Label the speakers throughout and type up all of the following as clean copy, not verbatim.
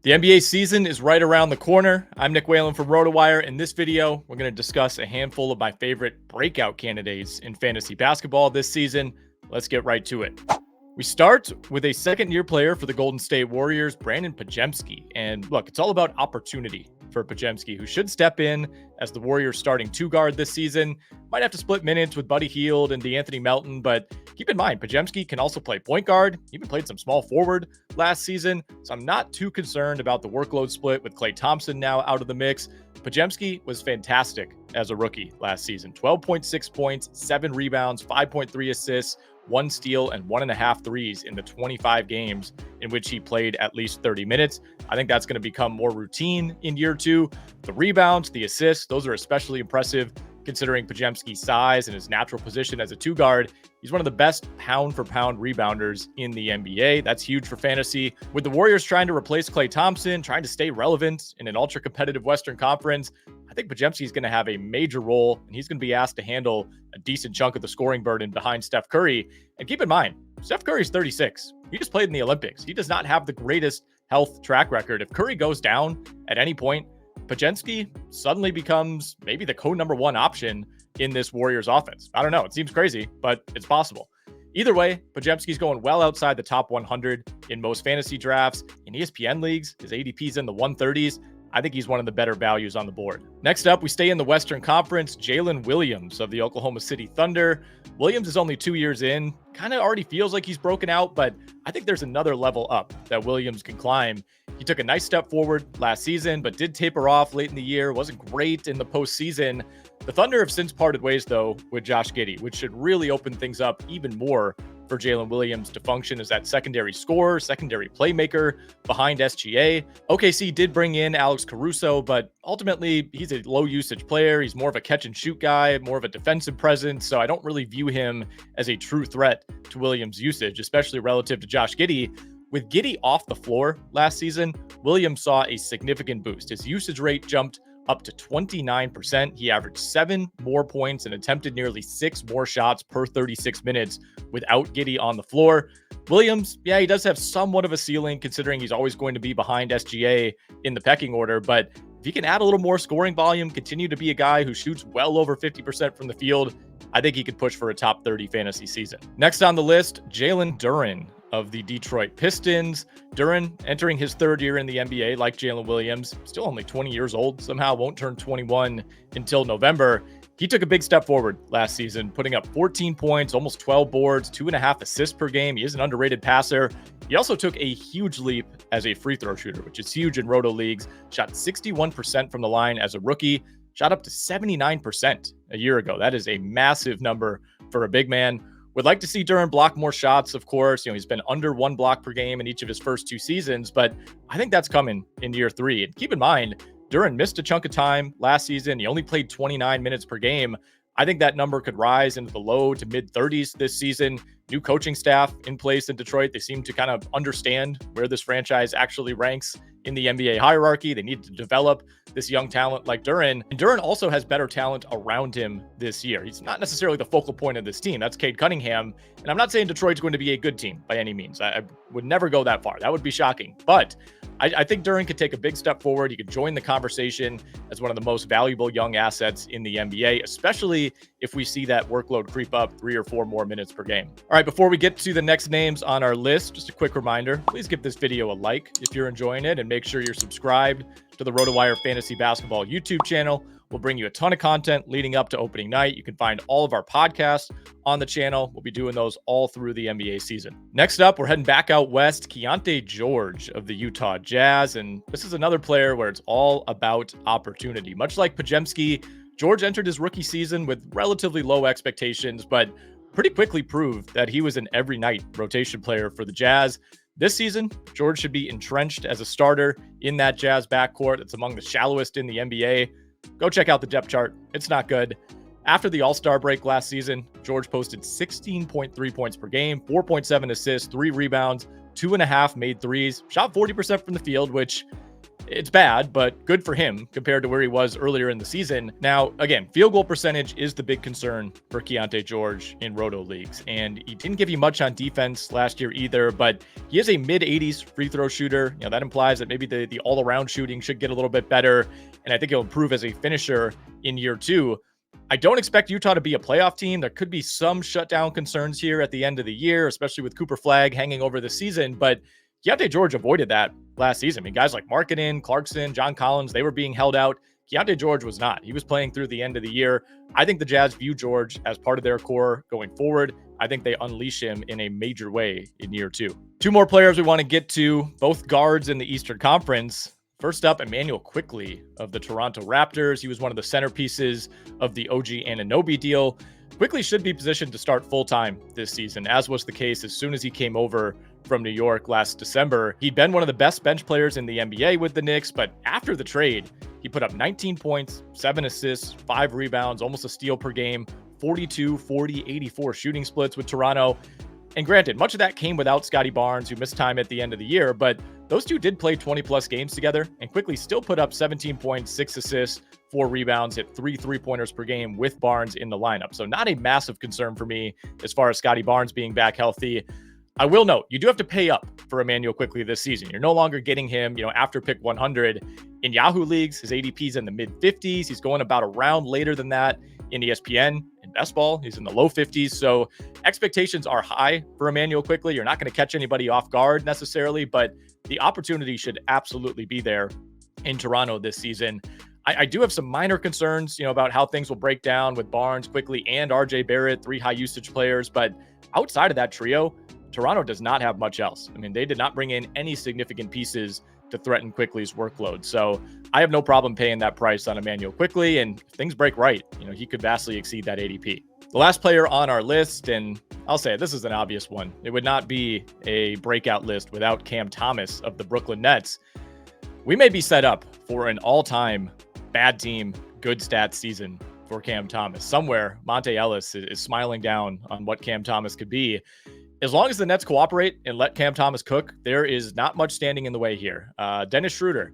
Speaker 1: The NBA season is right around the corner. I'm Nick Whalen from RotoWire. In this video, we're going to discuss a handful of my favorite breakout candidates in fantasy basketball this season. Let's get right to it. We start with a second-year player for the Golden State Warriors, Brandin Podziemski. And look, it's all about opportunity for Podziemski, who should step in as the Warriors starting two-guard this season. Might have to split minutes with Buddy Hield and DeAnthony Melton, but keep in mind, Podziemski can also play point guard. He even played some small forward last season, so I'm not too concerned about the workload split with Klay Thompson now out of the mix. Podziemski was fantastic as a rookie last season. 12.6 points, 7 rebounds, 5.3 assists, 1 steal, and 1.5 threes in the 25 games in which he played at least 30 minutes. I think that's going to become more routine in year two. The rebounds, the assists, those are especially impressive considering Podziemski's size and his natural position as a two guard. He's one of the best pound-for-pound rebounders in the NBA. That's huge for fantasy. With the Warriors trying to replace Klay Thompson, trying to stay relevant in an ultra-competitive Western Conference, I think Podziemski is going to have a major role, and he's going to be asked to handle a decent chunk of the scoring burden behind Steph Curry. And keep in mind, Steph Curry's 36. He just played in the Olympics. He does not have the greatest health track record. If Curry goes down at any point, Podziemski suddenly becomes maybe the co-number one option in this Warriors offense. I don't know. It seems crazy, but it's possible. Either way, Podziemski's going well outside the top 100 in most fantasy drafts. In ESPN leagues, his ADP's in the 130s. I think he's one of the better values on the board. Next up, we stay in the Western Conference. Jalen Williams of the Oklahoma City Thunder. Williams is only 2 years in. Kind of already feels like he's broken out, but I think there's another level up that Williams can climb. He took a nice step forward last season, but did taper off late in the year. Wasn't great in the postseason. The Thunder have since parted ways, though, with Josh Giddey, which should really open things up even more for Jalen Williams to function as that secondary scorer, secondary playmaker behind SGA. OKC did bring in Alex Caruso, but ultimately he's a low usage player. He's more of a catch and shoot guy, more of a defensive presence. So I don't really view him as a true threat to Williams' usage, especially relative to Josh Giddey. With Giddey off the floor last season, Williams saw a significant boost. His usage rate jumped up to 29%. He averaged 7 more points and attempted nearly 6 more shots per 36 minutes without Giddey on the floor. Williams, yeah, he does have somewhat of a ceiling considering he's always going to be behind SGA in the pecking order, but if he can add a little more scoring volume, continue to be a guy who shoots well over 50% from the field, I think he could push for a top 30 fantasy season. Next on the list, Jalen Duren of the Detroit Pistons. Duren entering his third year in the NBA like Jalen Williams, still only 20 years old, somehow won't turn 21 until November. He took a big step forward last season, putting up 14 points, almost 12 boards, 2.5 assists per game. He is an underrated passer. He also took a huge leap as a free throw shooter, which is huge in roto leagues. Shot 61% from the line as a rookie, shot up to 79% a year ago. That is a massive number for a big man. Would like to see Duren block more shots, of course. He's been under 1 block per game in each of his first 2 seasons, but I think that's coming in year 3. And keep in mind, Duren missed a chunk of time last season. He only played 29 minutes per game. I think that number could rise into the low to mid 30s this season. New coaching staff in place in Detroit. They seem to kind of understand where this franchise actually ranks in the NBA hierarchy. They need to develop this young talent like Duren. And Duren also has better talent around him this year. He's not necessarily the focal point of this team. That's Cade Cunningham. And I'm not saying Detroit's going to be a good team by any means. I would never go that far. That would be shocking. But I think Duren could take a big step forward. He could join the conversation as one of the most valuable young assets in the NBA, especially if we see that workload creep up 3 or 4 more minutes per game. All right, before we get to the next names on our list, just a quick reminder, please give this video a like if you're enjoying it and make sure you're subscribed to the RotoWire Fantasy Basketball YouTube channel. We'll bring you a ton of content leading up to opening night. You can find all of our podcasts on the channel. We'll be doing those all through the NBA season. Next up, we're heading back out west. Keyonte George of the Utah Jazz. And this is another player where it's all about opportunity. Much like Podziemski, George entered his rookie season with relatively low expectations, but pretty quickly proved that he was an every night rotation player for the Jazz. This season, George should be entrenched as a starter in that Jazz backcourt. It's among the shallowest in the NBA. Go check out the depth chart. It's not good. After the All-Star break last season, George posted 16.3 points per game, 4.7 assists, 3 rebounds, 2.5 made threes, shot 40% from the field, which It's bad, but good for him compared to where he was earlier in the season. Now, again, field goal percentage is the big concern for Keyonte George in roto leagues, and he didn't give you much on defense last year either, but he is a mid-80s free throw shooter. That implies that maybe the all-around shooting should get a little bit better, and I think he'll improve as a finisher in year 2. I don't expect Utah to be a playoff team. There could be some shutdown concerns here at the end of the year, especially with Cooper Flagg hanging over the season, but Keyonte George avoided that last season. I mean, guys like Markkanen, Clarkson, John Collins, they were being held out. Keyonte George was not. He was playing through the end of the year. I think the Jazz view George as part of their core going forward. I think they unleash him in a major way in year 2. 2 more players we want to get to, both guards in the Eastern Conference. First up, Immanuel Quickley of the Toronto Raptors. He was one of the centerpieces of the OG Anunoby deal. Quickley should be positioned to start full-time this season, as was the case as soon as he came over from New York last December. He'd been one of the best bench players in the NBA with the Knicks, but after the trade, he put up 19 points, 7 assists, 5 rebounds, almost a steal per game, 42, 40, 84 shooting splits with Toronto. And granted, much of that came without Scottie Barnes, who missed time at the end of the year, but those two did play 20-plus games together, and Quickley still put up 17 points, 6 assists, 4 rebounds, hit 3 3-pointers per game with Barnes in the lineup. So not a massive concern for me as far as Scottie Barnes being back healthy. I will note, you do have to pay up for Immanuel Quickley this season. You're no longer getting him, after pick 100. In Yahoo leagues, his ADP is in the mid-50s. He's going about a round later than that in ESPN. In best ball, he's in the low 50s. So expectations are high for Immanuel Quickley. You're not going to catch anybody off guard necessarily, but the opportunity should absolutely be there in Toronto this season. I do have some minor concerns, about how things will break down with Barnes, Quickley, and RJ Barrett, 3 high usage players. But outside of that trio, Toronto does not have much else. I mean, they did not bring in any significant pieces to threaten Quickley's workload. So I have no problem paying that price on Immanuel Quickley, and if things break right, he could vastly exceed that ADP. The last player on our list, and I'll say this is an obvious one. It would not be a breakout list without Cam Thomas of the Brooklyn Nets. We may be set up for an all-time bad team, good stats season for Cam Thomas. Somewhere, Monte Ellis is smiling down on what Cam Thomas could be. As long as the Nets cooperate and let Cam Thomas cook, there is not much standing in the way here. Dennis Schroeder.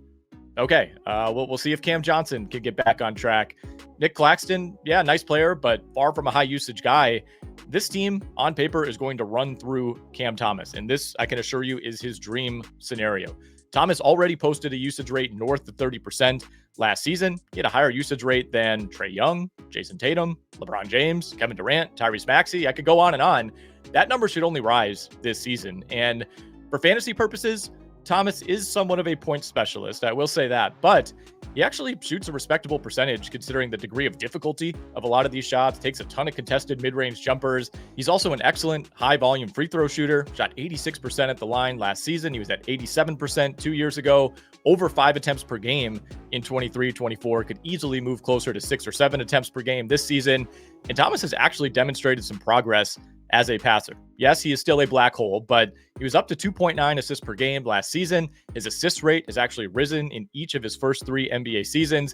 Speaker 1: Okay, we'll see if Cam Johnson can get back on track. Nick Claxton, yeah, nice player, but far from a high usage guy. This team on paper is going to run through Cam Thomas, and this, I can assure you, is his dream scenario. Thomas already posted a usage rate north of 30% last season. He had a higher usage rate than Trae Young, Jason Tatum, LeBron James, Kevin Durant, Tyrese Maxey. I could go on and on. That number should only rise this season. And for fantasy purposes, Thomas is somewhat of a point specialist. I will say that, but he actually shoots a respectable percentage considering the degree of difficulty of a lot of these shots, takes a ton of contested mid-range jumpers. He's also an excellent high volume free throw shooter, shot 86% at the line last season. He was at 87% 2 years ago, over 5 attempts per game in 23-24, could easily move closer to 6 or 7 attempts per game this season. And Thomas has actually demonstrated some progress as a passer. Yes, he is still a black hole, but he was up to 2.9 assists per game last season. His assist rate has actually risen in each of his first 3 NBA seasons.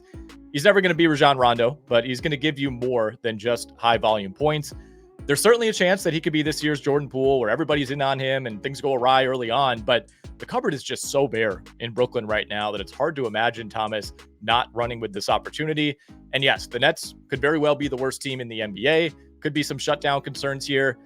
Speaker 1: He's never going to be Rajon Rondo, but he's going to give you more than just high volume points. There's certainly a chance that he could be this year's Jordan Poole, where everybody's in on him and things go awry early on, but the cupboard is just so bare in Brooklyn right now that it's hard to imagine Thomas not running with this opportunity. And yes, the Nets could very well be the worst team in the NBA. Could be some shutdown concerns here.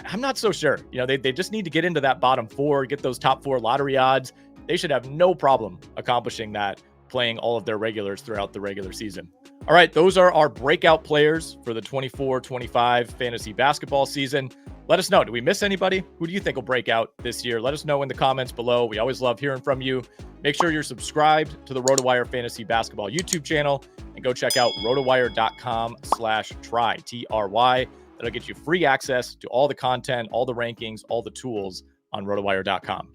Speaker 1: I'm not so sure. They just need to get into that bottom 4, get those top 4 lottery odds. They should have no problem accomplishing that, playing all of their regulars throughout the regular season. All right, those are our breakout players for the 24-25 fantasy basketball season. Let us know. Do we miss anybody? Who do you think will break out this year? Let us know in the comments below. We always love hearing from you. Make sure you're subscribed to the RotoWire Fantasy Basketball YouTube channel and go check out rotowire.com/try, T-R-Y. That'll get you free access to all the content, all the rankings, all the tools on rotowire.com.